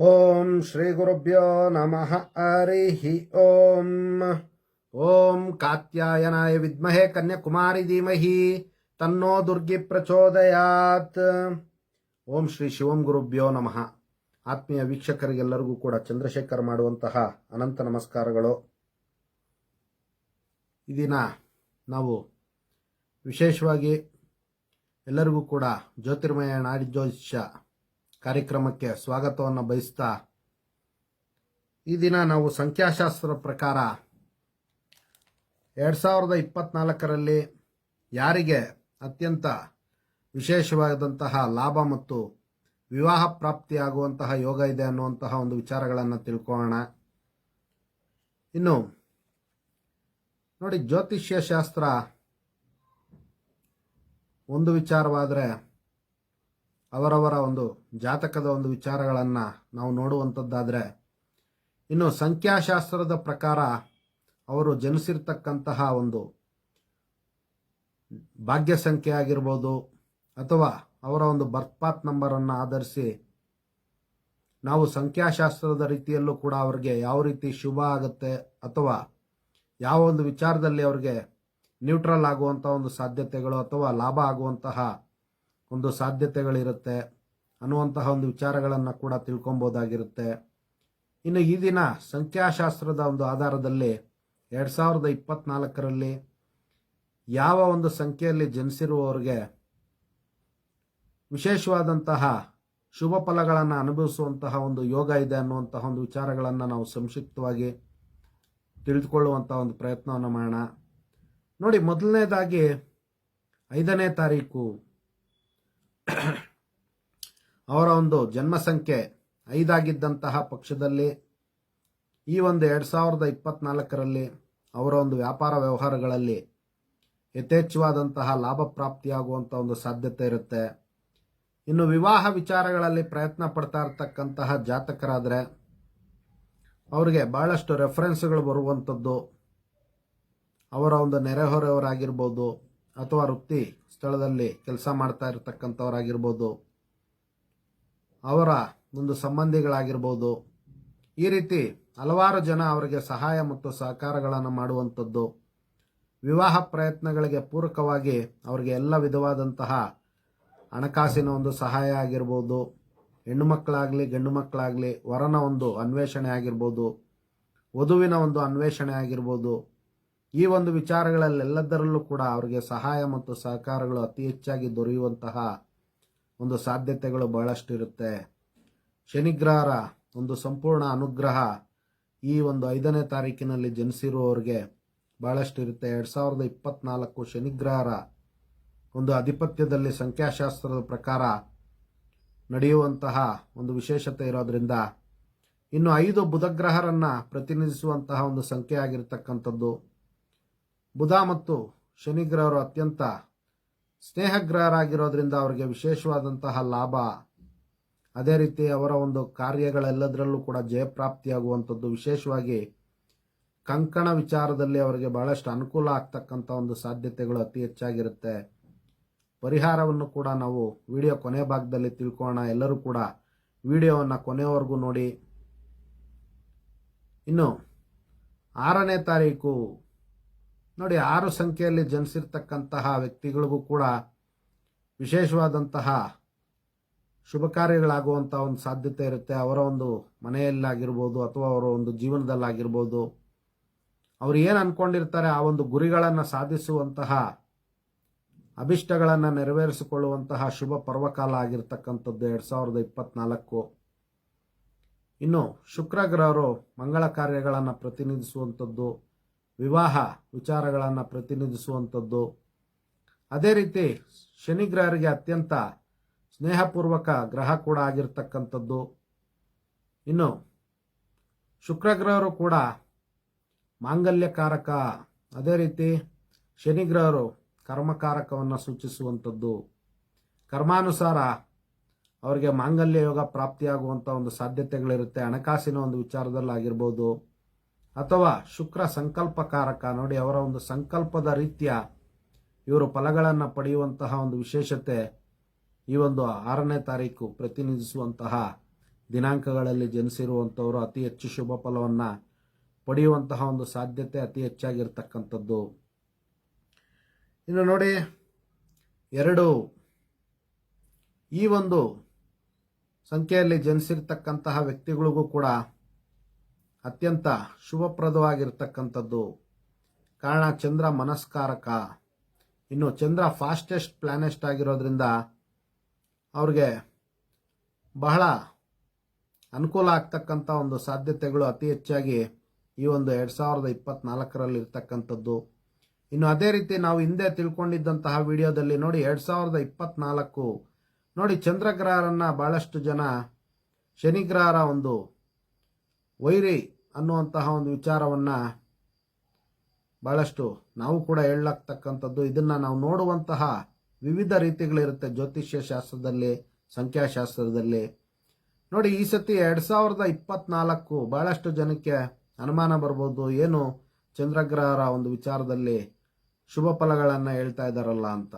ಓಂ ಶ್ರೀ ಗುರುಭ್ಯೋ ನಮಃ ಹರಿ ಓಂ. ಓಂ ಕಾತ್ಯಾಯನಾಯ ವಿದ್ಮಹೇ ಕನ್ಯಾಕುಮಾರಿ ಧೀಮಹಿ ತನ್ನೋ ದುರ್ಗಿ ಪ್ರಚೋದಯಾತ್. ಓಂ ಶ್ರೀ ಶಿವಂ ಗುರುಭ್ಯೋ ನಮಃ. ಆತ್ಮೀಯ ವೀಕ್ಷಕರಿಗೆಲ್ಲರಿಗೂ ಕೂಡ ಚಂದ್ರಶೇಖರ್ ಮಾಡುವಂತಹ ಅನಂತ ನಮಸ್ಕಾರಗಳು. ಈ ದಿನ ನಾವು ವಿಶೇಷವಾಗಿ ಎಲ್ಲರಿಗೂ ಕೂಡ ಜ್ಯೋತಿರ್ಮಯ ನಾಡಿ ಜ್ಯೋತಿಷ್ಯ ಕಾರ್ಯಕ್ರಮಕ್ಕೆ ಸ್ವಾಗತವನ್ನು ಬಯಸ್ತಾ, ಈ ದಿನ ನಾವು ಸಂಖ್ಯಾಶಾಸ್ತ್ರದ ಪ್ರಕಾರ 2024ರಲ್ಲಿ ಯಾರಿಗೆ ಅತ್ಯಂತ ವಿಶೇಷವಾದಂತಹ ಲಾಭ ಮತ್ತು ವಿವಾಹ ಪ್ರಾಪ್ತಿಯಾಗುವಂತಹ ಯೋಗ ಇದೆ ಅನ್ನುವಂತಹ ಒಂದು ವಿಚಾರಗಳನ್ನು ತಿಳ್ಕೊಳ್ಳೋಣ. ಇನ್ನು ನೋಡಿ, ಜ್ಯೋತಿಷ್ಯ ಶಾಸ್ತ್ರ ಒಂದು ವಿಚಾರವಾದರೆ ಅವರವರ ಒಂದು ಜಾತಕದ ಒಂದು ವಿಚಾರಗಳನ್ನು ನಾವು ನೋಡುವಂಥದ್ದಾದರೆ, ಇನ್ನು ಸಂಖ್ಯಾಶಾಸ್ತ್ರದ ಪ್ರಕಾರ ಅವರು ಜನಿಸಿರ್ತಕ್ಕಂತಹ ಒಂದು ಭಾಗ್ಯ ಸಂಖ್ಯೆ ಆಗಿರ್ಬೋದು ಅಥವಾ ಅವರ ಒಂದು ಬರ್ತ್ ಪಾತ್ ನಂಬರನ್ನು ಆಧರಿಸಿ ನಾವು ಸಂಖ್ಯಾಶಾಸ್ತ್ರದ ರೀತಿಯಲ್ಲೂ ಕೂಡ ಅವರಿಗೆ ಯಾವ ರೀತಿ ಶುಭ ಆಗುತ್ತೆ ಅಥವಾ ಯಾವ ಒಂದು ವಿಚಾರದಲ್ಲಿ ಅವರಿಗೆ ನ್ಯೂಟ್ರಲ್ ಆಗುವಂಥ ಒಂದು ಸಾಧ್ಯತೆಗಳು ಅಥವಾ ಲಾಭ ಆಗುವಂತಹ ಒಂದು ಸಾಧ್ಯತೆಗಳಿರುತ್ತೆ ಅನ್ನುವಂತಹ ಒಂದು ವಿಚಾರಗಳನ್ನು ಕೂಡ ತಿಳ್ಕೊಬೋದಾಗಿರುತ್ತೆ. ಇನ್ನು ಈ ದಿನ ಸಂಖ್ಯಾಶಾಸ್ತ್ರದ ಒಂದು ಆಧಾರದಲ್ಲಿ 2024ರಲ್ಲಿ ಯಾವ ಒಂದು ಸಂಖ್ಯೆಯಲ್ಲಿ ಜನಿಸಿರುವವರಿಗೆ ವಿಶೇಷವಾದಂತಹ ಶುಭ ಫಲಗಳನ್ನು ಅನುಭವಿಸುವಂತಹ ಒಂದು ಯೋಗ ಇದೆ ಅನ್ನುವಂತಹ ಒಂದು ವಿಚಾರಗಳನ್ನು ನಾವು ಸಂಕ್ಷಿಪ್ತವಾಗಿ ತಿಳಿದುಕೊಳ್ಳುವಂತಹ ಒಂದು ಪ್ರಯತ್ನವನ್ನು ಮಾಡೋಣ. ನೋಡಿ, ಮೊದಲನೇದಾಗಿ 5ನೇ ತಾರೀಕು ಅವರ ಒಂದು ಜನ್ಮ ಸಂಖ್ಯೆ 5 ಆಗಿದ್ದಂತಹ ಪಕ್ಷದಲ್ಲಿ ಈ ಒಂದು 2024ರಲ್ಲಿ ಅವರ ಒಂದು ವ್ಯಾಪಾರ ವ್ಯವಹಾರಗಳಲ್ಲಿ ಯಥೇಚ್ಛವಾದಂತಹ ಲಾಭ ಪ್ರಾಪ್ತಿಯಾಗುವಂಥ ಒಂದು ಸಾಧ್ಯತೆ ಇರುತ್ತೆ. ಇನ್ನು ವಿವಾಹ ವಿಚಾರಗಳಲ್ಲಿ ಪ್ರಯತ್ನ ಪಡ್ತಾ ಇರ್ತಕ್ಕಂತಹ ಜಾತಕರಾದರೆ ಅವರಿಗೆ ಬಹಳಷ್ಟು ರೆಫರೆನ್ಸ್ಗಳು ಬರುವಂಥದ್ದು, ಅವರ ಒಂದು ನೆರೆಹೊರೆಯವರಾಗಿರ್ಬೋದು ಅಥವಾ ವೃತ್ತಿ ಸ್ಥಳದಲ್ಲಿ ಕೆಲಸ ಮಾಡ್ತಾ ಇರತಕ್ಕಂಥವರಾಗಿರ್ಬೋದು, ಅವರ ಒಂದು ಸಂಬಂಧಿಗಳಾಗಿರ್ಬೋದು, ಈ ರೀತಿ ಹಲವಾರು ಜನ ಅವರಿಗೆ ಸಹಾಯ ಮತ್ತು ಸಹಕಾರಗಳನ್ನು ಮಾಡುವಂಥದ್ದು, ವಿವಾಹ ಪ್ರಯತ್ನಗಳಿಗೆ ಪೂರಕವಾಗಿ ಅವರಿಗೆ ಎಲ್ಲ ವಿಧವಾದಂತಹ ಹಣಕಾಸಿನ ಒಂದು ಸಹಾಯ ಆಗಿರ್ಬೋದು, ಹೆಣ್ಣು ಮಕ್ಕಳಾಗಲಿ ಗಂಡು ಮಕ್ಕಳಾಗಲಿ ವರನ ಒಂದು ಅನ್ವೇಷಣೆ ಆಗಿರ್ಬೋದು, ವಧುವಿನ ಒಂದು ಅನ್ವೇಷಣೆ ಆಗಿರ್ಬೋದು, ಈ ಒಂದು ವಿಚಾರಗಳಲ್ಲೆಲ್ಲದರಲ್ಲೂ ಕೂಡ ಅವರಿಗೆ ಸಹಾಯ ಮತ್ತು ಸಹಕಾರಗಳು ಅತಿ ಹೆಚ್ಚಾಗಿ ದೊರೆಯುವಂತಹ ಒಂದು ಸಾಧ್ಯತೆಗಳು ಬಹಳಷ್ಟು ಇರುತ್ತೆ. ಶನಿಗ್ರಹರ ಒಂದು ಸಂಪೂರ್ಣ ಅನುಗ್ರಹ ಈ ಒಂದು 5ನೇ ತಾರೀಕಿನಲ್ಲಿ ಜನಿಸಿರುವವರಿಗೆ ಬಹಳಷ್ಟು ಇರುತ್ತೆ. 2024 ಶನಿಗ್ರಹರ ಒಂದು ಅಧಿಪತ್ಯದಲ್ಲಿ ಸಂಖ್ಯಾಶಾಸ್ತ್ರದ ಪ್ರಕಾರ ನಡೆಯುವಂತಹ ಒಂದು ವಿಶೇಷತೆ ಇರೋದ್ರಿಂದ, ಇನ್ನು 5 ಬುಧಗ್ರಹರನ್ನು ಪ್ರತಿನಿಧಿಸುವಂತಹ ಒಂದು ಸಂಖ್ಯೆ ಆಗಿರ್ತಕ್ಕಂಥದ್ದು. ಬುಧ ಮತ್ತು ಶನಿಗ್ರಹರು ಅತ್ಯಂತ ಸ್ನೇಹಗ್ರಹರಾಗಿರೋದ್ರಿಂದ ಅವರಿಗೆ ವಿಶೇಷವಾದಂತಹ ಲಾಭ, ಅದೇ ರೀತಿ ಅವರ ಒಂದು ಕಾರ್ಯಗಳೆಲ್ಲದರಲ್ಲೂ ಕೂಡ ಜಯಪ್ರಾಪ್ತಿಯಾಗುವಂಥದ್ದು, ವಿಶೇಷವಾಗಿ ಕಂಕಣ ವಿಚಾರದಲ್ಲಿ ಅವರಿಗೆ ಬಹಳಷ್ಟು ಅನುಕೂಲ ಆಗ್ತಕ್ಕಂಥ ಒಂದು ಸಾಧ್ಯತೆಗಳು ಅತಿ ಹೆಚ್ಚಾಗಿರುತ್ತೆ. ಪರಿಹಾರವನ್ನು ಕೂಡ ನಾವು ವಿಡಿಯೋ ಕೊನೆ ಭಾಗದಲ್ಲಿ ತಿಳ್ಕೊಳ್ಳೋಣ. ಎಲ್ಲರೂ ಕೂಡ ವಿಡಿಯೋವನ್ನು ಕೊನೆಯವರೆಗೂ ನೋಡಿ. ಇನ್ನು 6ನೇ ತಾರೀಕು ನೋಡಿ, 6 ಸಂಖ್ಯೆಯಲ್ಲಿ ಜನಿಸಿರ್ತಕ್ಕಂತಹ ವ್ಯಕ್ತಿಗಳಿಗೂ ಕೂಡ ವಿಶೇಷವಾದಂತಹ ಶುಭ ಕಾರ್ಯಗಳಾಗುವಂಥ ಒಂದು ಸಾಧ್ಯತೆ ಇರುತ್ತೆ. ಅವರ ಒಂದು ಮನೆಯಲ್ಲಾಗಿರ್ಬೋದು ಅಥವಾ ಅವರ ಒಂದು ಜೀವನದಲ್ಲಾಗಿರ್ಬೋದು, ಅವರು ಏನು ಅಂದ್ಕೊಂಡಿರ್ತಾರೆ ಆ ಒಂದು ಗುರಿಗಳನ್ನು ಸಾಧಿಸುವಂತಹ, ಅಭಿಷ್ಟಗಳನ್ನು ನೆರವೇರಿಸಿಕೊಳ್ಳುವಂತಹ ಶುಭ ಪರ್ವಕಾಲ ಆಗಿರ್ತಕ್ಕಂಥದ್ದು 2024. ಇನ್ನು ಶುಕ್ರ ಗ್ರಹರು ಮಂಗಳ ಕಾರ್ಯಗಳನ್ನು ಪ್ರತಿನಿಧಿಸುವಂಥದ್ದು, ವಿವಾಹ ವಿಚಾರಗಳನ್ನು ಪ್ರತಿನಿಧಿಸುವಂಥದ್ದು, ಅದೇ ರೀತಿ ಶನಿಗ್ರಹರಿಗೆ ಅತ್ಯಂತ ಸ್ನೇಹಪೂರ್ವಕ ಗ್ರಹ ಕೂಡ ಆಗಿರ್ತಕ್ಕಂಥದ್ದು. ಇನ್ನು ಶುಕ್ರಗ್ರಹರು ಕೂಡ ಮಾಂಗಲ್ಯಕಾರಕ, ಅದೇ ರೀತಿ ಶನಿಗ್ರಹರು ಕರ್ಮಕಾರಕವನ್ನು ಸೂಚಿಸುವಂಥದ್ದು. ಕರ್ಮಾನುಸಾರ ಅವರಿಗೆ ಮಾಂಗಲ್ಯ ಯೋಗ ಪ್ರಾಪ್ತಿಯಾಗುವಂಥ ಒಂದು ಸಾಧ್ಯತೆಗಳಿರುತ್ತೆ. ಹಣಕಾಸಿನ ಒಂದು ವಿಚಾರದಲ್ಲಾಗಿರ್ಬೋದು ಅಥವಾ ಶುಕ್ರ ಸಂಕಲ್ಪಕಾರಕ, ನೋಡಿ ಅವರ ಒಂದು ಸಂಕಲ್ಪದ ರೀತಿಯ ಇವರು ಫಲಗಳನ್ನು ಪಡೆಯುವಂತಹ ಒಂದು ವಿಶೇಷತೆ ಈ ಒಂದು 6ನೇ ತಾರೀಕು ಪ್ರತಿನಿಧಿಸುವಂತಹ ದಿನಾಂಕಗಳಲ್ಲಿ ಜನಿಸಿರುವಂಥವರು ಅತಿ ಹೆಚ್ಚು ಶುಭ ಫಲವನ್ನು ಪಡೆಯುವಂತಹ ಒಂದು ಸಾಧ್ಯತೆ ಅತಿ ಹೆಚ್ಚಾಗಿರ್ತಕ್ಕಂಥದ್ದು. ಇನ್ನು ನೋಡಿ, ಈ ಒಂದು ಸಂಖ್ಯೆಯಲ್ಲಿ ಜನಿಸಿರ್ತಕ್ಕಂತಹ ವ್ಯಕ್ತಿಗಳಿಗೂ ಕೂಡ ಅತ್ಯಂತ ಶುಭಪ್ರದವಾಗಿರ್ತಕ್ಕಂಥದ್ದು. ಕಾರಣ ಚಂದ್ರ ಮನಸ್ಕಾರಕ. ಇನ್ನು ಚಂದ್ರ ಫಾಸ್ಟೆಸ್ಟ್ ಪ್ಲಾನೆಸ್ಟ್ ಆಗಿರೋದ್ರಿಂದ ಅವ್ರಿಗೆ ಬಹಳ ಅನುಕೂಲ ಆಗ್ತಕ್ಕಂಥ ಒಂದು ಸಾಧ್ಯತೆಗಳು ಅತಿ ಹೆಚ್ಚಾಗಿ ಈ ಒಂದು 2024ರಲ್ಲಿ ಇರ್ತಕ್ಕಂಥದ್ದು. ಇನ್ನು ಅದೇ ರೀತಿ ನಾವು ಹಿಂದೆ ತಿಳ್ಕೊಂಡಿದ್ದಂತಹ ವಿಡಿಯೋದಲ್ಲಿ ನೋಡಿ, 2024 ನೋಡಿ, ಚಂದ್ರಗ್ರಹರನ್ನ ಬಹಳಷ್ಟು ಜನ ಶನಿಗ್ರಹರ ಒಂದು ವೈರಿ ಅನ್ನುವಂತಹ ಒಂದು ವಿಚಾರವನ್ನ ಬಹಳಷ್ಟು ನಾವು ಕೂಡ ಹೇಳಲಾಗ್ತಕ್ಕಂಥದ್ದು. ಇದನ್ನ ನಾವು ನೋಡುವಂತಹ ವಿವಿಧ ರೀತಿಗಳಿರುತ್ತೆ ಜ್ಯೋತಿಷ್ಯ ಶಾಸ್ತ್ರದಲ್ಲಿ, ಸಂಖ್ಯಾಶಾಸ್ತ್ರದಲ್ಲಿ. ನೋಡಿ, ಈ ಸತಿ 2024 ಬಹಳಷ್ಟು ಜನಕ್ಕೆ ಅನುಮಾನ ಬರ್ಬೋದು, ಏನು ಚಂದ್ರಗ್ರಹರ ಒಂದು ವಿಚಾರದಲ್ಲಿ ಶುಭ ಫಲಗಳನ್ನು ಹೇಳ್ತಾ ಇದ್ದಾರಲ್ಲ ಅಂತ.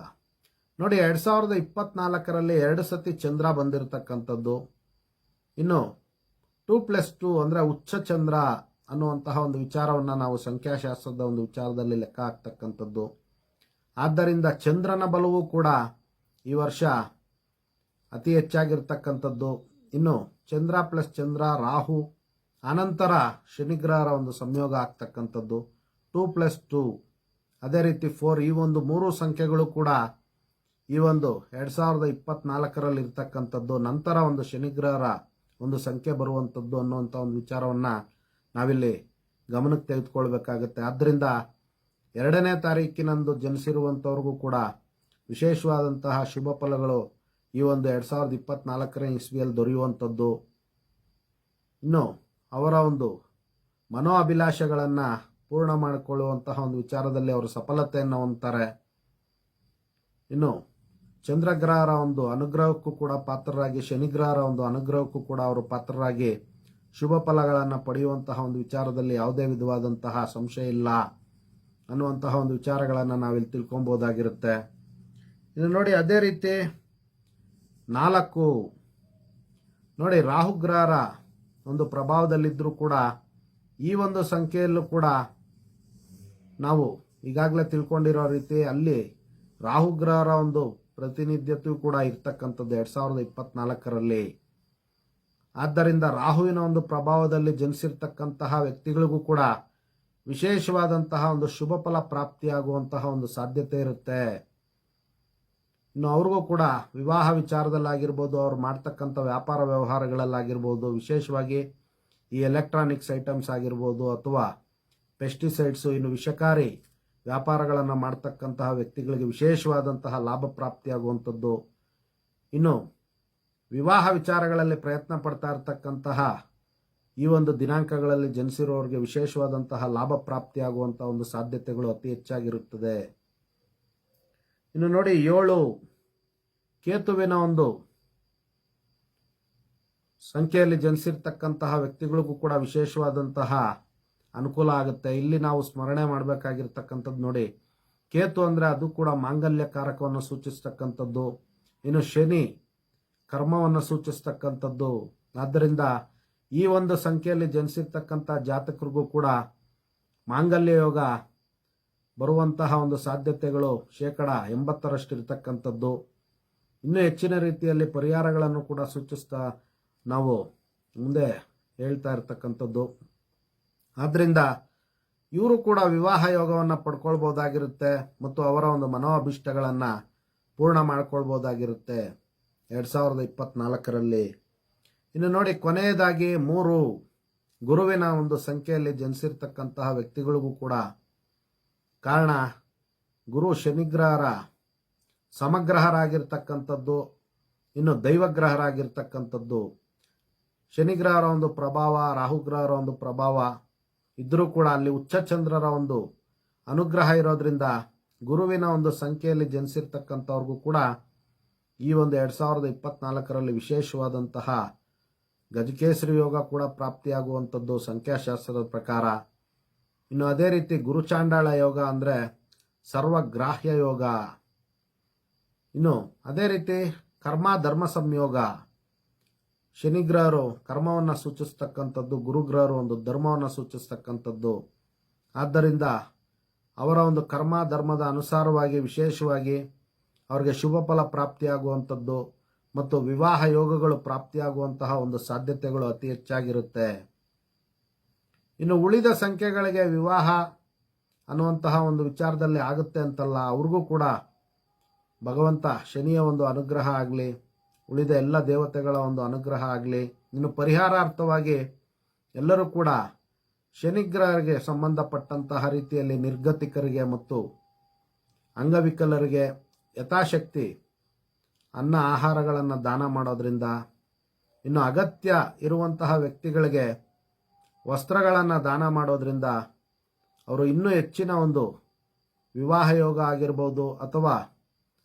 ನೋಡಿ, 2024ರಲ್ಲಿ 2 ಸತಿ ಚಂದ್ರ ಬಂದಿರತಕ್ಕಂಥದ್ದು. ಇನ್ನು 2+2 ಅಂದರೆ ಉಚ್ಚ ಚಂದ್ರ ಅನ್ನುವಂತಹ ಒಂದು ವಿಚಾರವನ್ನು ನಾವು ಸಂಖ್ಯಾಶಾಸ್ತ್ರದ ಒಂದು ವಿಚಾರದಲ್ಲಿ ಲೆಕ್ಕ ಹಾಕ್ತಕ್ಕಂಥದ್ದು. ಆದ್ದರಿಂದ ಚಂದ್ರನ ಬಲವೂ ಕೂಡ ಈ ವರ್ಷ ಅತಿ ಹೆಚ್ಚಾಗಿರ್ತಕ್ಕಂಥದ್ದು. ಇನ್ನು ಚಂದ್ರ ಪ್ಲಸ್ ಚಂದ್ರ, ರಾಹು, ಅನಂತರ ಶನಿಗ್ರಹರ ಒಂದು ಸಂಯೋಗ ಆಗ್ತಕ್ಕಂಥದ್ದು 2+2, ಅದೇ ರೀತಿ 4. ಈ ಒಂದು 3 ಸಂಖ್ಯೆಗಳು ಕೂಡ ಈ ಒಂದು 2024ರಲ್ಲಿ ಇರ್ತಕ್ಕಂಥದ್ದು. ನಂತರ ಒಂದು ಶನಿಗ್ರಹರ ಒಂದು ಸಂಖ್ಯೆ ಬರುವಂಥದ್ದು ಅನ್ನುವಂಥ ಒಂದು ವಿಚಾರವನ್ನು ನಾವಿಲ್ಲಿ ಗಮನಕ್ಕೆ ತೆಗೆದುಕೊಳ್ಬೇಕಾಗುತ್ತೆ. ಆದ್ದರಿಂದ 2ನೇ ತಾರೀಕಿನಂದು ಜನಿಸಿರುವಂಥವ್ರಿಗೂ ಕೂಡ ವಿಶೇಷವಾದಂತಹ ಶುಭ ಫಲಗಳು ಈ ಒಂದು 2024ನೇ ಇಸ್ವಿಯಲ್ಲಿ ದೊರೆಯುವಂಥದ್ದು. ಇನ್ನು ಅವರ ಒಂದು ಮನೋ ಅಭಿಲಾಷೆಗಳನ್ನು ಪೂರ್ಣ ಮಾಡಿಕೊಳ್ಳುವಂತಹ ಒಂದು ವಿಚಾರದಲ್ಲಿ ಅವರು ಸಫಲತೆಯನ್ನು ಹೊಂದ್ತಾರೆ. ಇನ್ನು ಚಂದ್ರಗ್ರಹರ ಒಂದು ಅನುಗ್ರಹಕ್ಕೂ ಕೂಡ ಪಾತ್ರರಾಗಿ, ಶನಿಗ್ರಹರ ಒಂದು ಅನುಗ್ರಹಕ್ಕೂ ಕೂಡ ಅವರು ಪಾತ್ರರಾಗಿ ಶುಭ ಫಲಗಳನ್ನು ಪಡೆಯುವಂತಹ ಒಂದು ವಿಚಾರದಲ್ಲಿ ಯಾವುದೇ ವಿಧವಾದಂತಹ ಸಂಶಯ ಇಲ್ಲ ಅನ್ನುವಂತಹ ಒಂದು ವಿಚಾರಗಳನ್ನು ನಾವಿಲ್ಲಿ ತಿಳ್ಕೊಬೋದಾಗಿರುತ್ತೆ. ಇನ್ನು ನೋಡಿ, ಅದೇ ರೀತಿ 4 ನೋಡಿ, ರಾಹುಗ್ರಹರ ಒಂದು ಪ್ರಭಾವದಲ್ಲಿದ್ದರೂ ಕೂಡ ಈ ಒಂದು ಸಂಖ್ಯೆಯಲ್ಲೂ ಕೂಡ ನಾವು ಈಗಾಗಲೇ ತಿಳ್ಕೊಂಡಿರೋ ರೀತಿ ಅಲ್ಲಿ ರಾಹುಗ್ರಹರ ಒಂದು ಪ್ರತಿನಿಧ್ಯತೆಯೂ ಕೂಡ ಇರ್ತಕ್ಕಂಥದ್ದು 2024ರಲ್ಲಿ. ಆದ್ದರಿಂದ ರಾಹುವಿನ ಒಂದು ಪ್ರಭಾವದಲ್ಲಿ ಜನಿಸಿರ್ತಕ್ಕಂತಹ ವ್ಯಕ್ತಿಗಳಿಗೂ ಕೂಡ ವಿಶೇಷವಾದಂತಹ ಒಂದು ಶುಭ ಫಲ ಪ್ರಾಪ್ತಿಯಾಗುವಂತಹ ಒಂದು ಸಾಧ್ಯತೆ ಇರುತ್ತೆ. ಇನ್ನು ಅವ್ರಿಗೂ ಕೂಡ ವಿವಾಹ ವಿಚಾರದಲ್ಲಾಗಿರ್ಬೋದು, ಅವ್ರು ಮಾಡ್ತಕ್ಕಂಥ ವ್ಯಾಪಾರ ವ್ಯವಹಾರಗಳಲ್ಲಾಗಿರ್ಬೋದು, ವಿಶೇಷವಾಗಿ ಈ ಎಲೆಕ್ಟ್ರಾನಿಕ್ಸ್ ಐಟಮ್ಸ್ ಆಗಿರ್ಬೋದು ಅಥವಾ ಪೆಸ್ಟಿಸೈಡ್ಸು, ಇನ್ನು ವಿಷಕಾರಿ ವ್ಯಾಪಾರಗಳನ್ನು ಮಾಡ್ತಕ್ಕಂತಹ ವ್ಯಕ್ತಿಗಳಿಗೆ ವಿಶೇಷವಾದಂತಹ ಲಾಭ ಪ್ರಾಪ್ತಿಯಾಗುವಂಥದ್ದು. ಇನ್ನು ವಿವಾಹ ವಿಚಾರಗಳಲ್ಲಿ ಪ್ರಯತ್ನ ಪಡ್ತಾ ಇರತಕ್ಕಂತಹ ಈ ಒಂದು ದಿನಾಂಕಗಳಲ್ಲಿ ಜನಿಸಿರೋರಿಗೆ ವಿಶೇಷವಾದಂತಹ ಲಾಭ ಪ್ರಾಪ್ತಿಯಾಗುವಂತಹ ಒಂದು ಸಾಧ್ಯತೆಗಳು ಅತಿ ಹೆಚ್ಚಾಗಿರುತ್ತದೆ. ಇನ್ನು ನೋಡಿ, 7 ಕೇತುವಿನ ಒಂದು ಸಂಖ್ಯೆಯಲ್ಲಿ ಜನಿಸಿರ್ತಕ್ಕಂತಹ ವ್ಯಕ್ತಿಗಳಿಗೂ ಕೂಡ ವಿಶೇಷವಾದಂತಹ ಅನುಕೂಲ ಆಗುತ್ತೆ. ಇಲ್ಲಿ ನಾವು ಸ್ಮರಣೆ ಮಾಡಬೇಕಾಗಿರ್ತಕ್ಕಂಥದ್ದು ನೋಡಿ, ಕೇತು ಅಂದರೆ ಅದು ಕೂಡ ಮಾಂಗಲ್ಯ ಕಾರಕವನ್ನು ಸೂಚಿಸ್ತಕ್ಕಂಥದ್ದು. ಇನ್ನು ಶನಿ ಕರ್ಮವನ್ನು ಸೂಚಿಸ್ತಕ್ಕಂಥದ್ದು. ಆದ್ದರಿಂದ ಈ ಒಂದು ಸಂಖ್ಯೆಯಲ್ಲಿ ಜನಿಸಿರ್ತಕ್ಕಂಥ ಜಾತಕರಿಗೂ ಕೂಡ ಮಾಂಗಲ್ಯ ಯೋಗ ಬರುವಂತಹ ಒಂದು ಸಾಧ್ಯತೆಗಳು 80% ಇರತಕ್ಕಂಥದ್ದು. ಇನ್ನೂ ಹೆಚ್ಚಿನ ರೀತಿಯಲ್ಲಿ ಪರಿಹಾರಗಳನ್ನು ಕೂಡ ಸೂಚಿಸ್ತಾ ನಾವು ಮುಂದೆ ಹೇಳ್ತಾ ಇರ್ತಕ್ಕಂಥದ್ದು. ಆದ್ದರಿಂದ ಇವರು ಕೂಡ ವಿವಾಹ ಯೋಗವನ್ನು ಪಡ್ಕೊಳ್ಬೋದಾಗಿರುತ್ತೆ ಮತ್ತು ಅವರ ಒಂದು ಮನೋಅಭಿಷ್ಟಗಳನ್ನು ಪೂರ್ಣ ಮಾಡ್ಕೊಳ್ಬೋದಾಗಿರುತ್ತೆ 2024ರಲ್ಲಿ. ಇನ್ನು ನೋಡಿ, ಕೊನೆಯದಾಗಿ 3 ಗುರುವಿನ ಒಂದು ಸಂಖ್ಯೆಯಲ್ಲಿ ಜನಿಸಿರ್ತಕ್ಕಂತಹ ವ್ಯಕ್ತಿಗಳಿಗೂ ಕೂಡ, ಕಾರಣ ಗುರು ಶನಿಗ್ರಹರ ಸಮಗ್ರಹರಾಗಿರ್ತಕ್ಕಂಥದ್ದು, ಇನ್ನು ದೈವಗ್ರಹರಾಗಿರ್ತಕ್ಕಂಥದ್ದು. ಶನಿಗ್ರಹರ ಒಂದು ಪ್ರಭಾವ, ರಾಹುಗ್ರಹರ ಒಂದು ಪ್ರಭಾವ ಇದ್ರೂ ಕೂಡ ಅಲ್ಲಿ ಉಚ್ಚ ಚಂದ್ರರ ಒಂದು ಅನುಗ್ರಹ ಇರೋದ್ರಿಂದ ಗುರುವಿನ ಒಂದು ಸಂಖ್ಯೆಯಲ್ಲಿ ಜನಿಸಿರ್ತಕ್ಕಂಥವ್ರಿಗೂ ಕೂಡ ಈ ಒಂದು 2024ರಲ್ಲಿ ವಿಶೇಷವಾದಂತಹ ಗಜಕೇಸರಿ ಯೋಗ ಕೂಡ ಪ್ರಾಪ್ತಿಯಾಗುವಂಥದ್ದು ಸಂಖ್ಯಾಶಾಸ್ತ್ರದ ಪ್ರಕಾರ. ಇನ್ನು ಅದೇ ರೀತಿ ಗುರುಚಾಂಡಾಳ ಯೋಗ ಅಂದರೆ ಸರ್ವಗ್ರಾಹ್ಯ ಯೋಗ. ಇನ್ನು ಅದೇ ರೀತಿ ಕರ್ಮ ಧರ್ಮ ಸಂಯೋಗ, ಶನಿಗ್ರಹರು ಕರ್ಮವನ್ನು ಸೂಚಿಸ್ತಕ್ಕಂಥದ್ದು, ಗುರುಗ್ರಹರು ಒಂದು ಧರ್ಮವನ್ನು ಸೂಚಿಸ್ತಕ್ಕಂಥದ್ದು. ಆದ್ದರಿಂದ ಅವರ ಒಂದು ಕರ್ಮ ಧರ್ಮದ ಅನುಸಾರವಾಗಿ ವಿಶೇಷವಾಗಿ ಅವರಿಗೆ ಶುಭ ಫಲ ಪ್ರಾಪ್ತಿಯಾಗುವಂಥದ್ದು ಮತ್ತು ವಿವಾಹ ಯೋಗಗಳು ಪ್ರಾಪ್ತಿಯಾಗುವಂತಹ ಒಂದು ಸಾಧ್ಯತೆಗಳು ಅತಿ ಹೆಚ್ಚಾಗಿರುತ್ತೆ. ಇನ್ನು ಉಳಿದ ಸಂಖ್ಯೆಗಳಿಗೆ ವಿವಾಹ ಅನ್ನುವಂತಹ ಒಂದು ವಿಚಾರದಲ್ಲಿ ಆಗುತ್ತೆ ಅಂತಲ್ಲ, ಅವ್ರಿಗೂ ಕೂಡ ಭಗವಂತ ಶನಿಯ ಒಂದು ಅನುಗ್ರಹ ಆಗಲಿ, ಉಳಿದ ಎಲ್ಲ ದೇವತೆಗಳ ಒಂದು ಅನುಗ್ರಹ ಆಗಲಿ. ಇನ್ನು ಪರಿಹಾರಾರ್ಥವಾಗಿ ಎಲ್ಲರೂ ಕೂಡ ಶನಿಗ್ರಹರಿಗೆ ಸಂಬಂಧಪಟ್ಟಂತಹ ರೀತಿಯಲ್ಲಿ ನಿರ್ಗತಿಕರಿಗೆ ಮತ್ತು ಅಂಗವಿಕಲರಿಗೆ ಯಥಾಶಕ್ತಿ ಅನ್ನ ಆಹಾರಗಳನ್ನು ದಾನ ಮಾಡೋದ್ರಿಂದ, ಇನ್ನು ಅಗತ್ಯ ಇರುವಂತಹ ವ್ಯಕ್ತಿಗಳಿಗೆ ವಸ್ತ್ರಗಳನ್ನು ದಾನ ಮಾಡೋದ್ರಿಂದ ಅವರು ಇನ್ನೂ ಹೆಚ್ಚಿನ ಒಂದು ವಿವಾಹ ಯೋಗ ಆಗಿರ್ಬೋದು ಅಥವಾ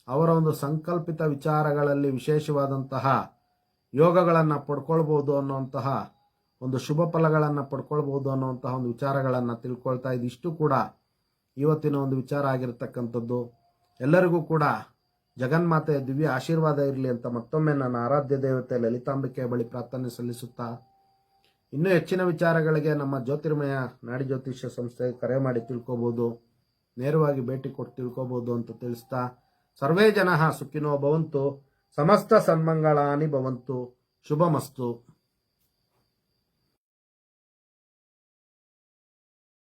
ಅವರ ಒಂದು ಸಂಕಲ್ಪಿತ ವಿಚಾರಗಳಲ್ಲಿ ವಿಶೇಷವಾದಂತಹ ಯೋಗಗಳನ್ನು ಪಡ್ಕೊಳ್ಬೋದು ಅನ್ನುವಂತಹ ಒಂದು ಶುಭ ಫಲಗಳನ್ನು ಪಡ್ಕೊಳ್ಬೋದು ಅನ್ನುವಂತಹ ಒಂದು ವಿಚಾರಗಳನ್ನು ತಿಳ್ಕೊಳ್ತಾ ಇದಿಷ್ಟು ಕೂಡ ಇವತ್ತಿನ ಒಂದು ವಿಚಾರ ಆಗಿರತಕ್ಕಂಥದ್ದು. ಎಲ್ಲರಿಗೂ ಕೂಡ ಜಗನ್ಮಾತೆಯ ದಿವ್ಯ ಆಶೀರ್ವಾದ ಇರಲಿ ಅಂತ ಮತ್ತೊಮ್ಮೆ ನನ್ನ ಆರಾಧ್ಯ ದೇವತೆ ಲಲಿತಾಂಬಿಕೆಯ ಬಳಿ ಪ್ರಾರ್ಥನೆ ಸಲ್ಲಿಸುತ್ತಾ, ಇನ್ನೂ ಹೆಚ್ಚಿನ ವಿಚಾರಗಳಿಗೆ ನಮ್ಮ ಜ್ಯೋತಿರ್ಮಯ ನಾಡಿ ಜ್ಯೋತಿಷ್ಯ ಸಂಸ್ಥೆಗೆ ಕರೆ ಮಾಡಿ ತಿಳ್ಕೊಬೋದು, ನೇರವಾಗಿ ಭೇಟಿ ಕೊಟ್ಟು ತಿಳ್ಕೊಬೋದು ಅಂತ ತಿಳಿಸ್ತಾ, ಸರ್ವೇ ಜನಃ ಸುಖಿನೋ ಭವಂತು, ಸಮಸ್ತ ಸನ್ಮಂಗಳಾನಿ ಭವಂತು, ಶುಭಮಸ್ತು.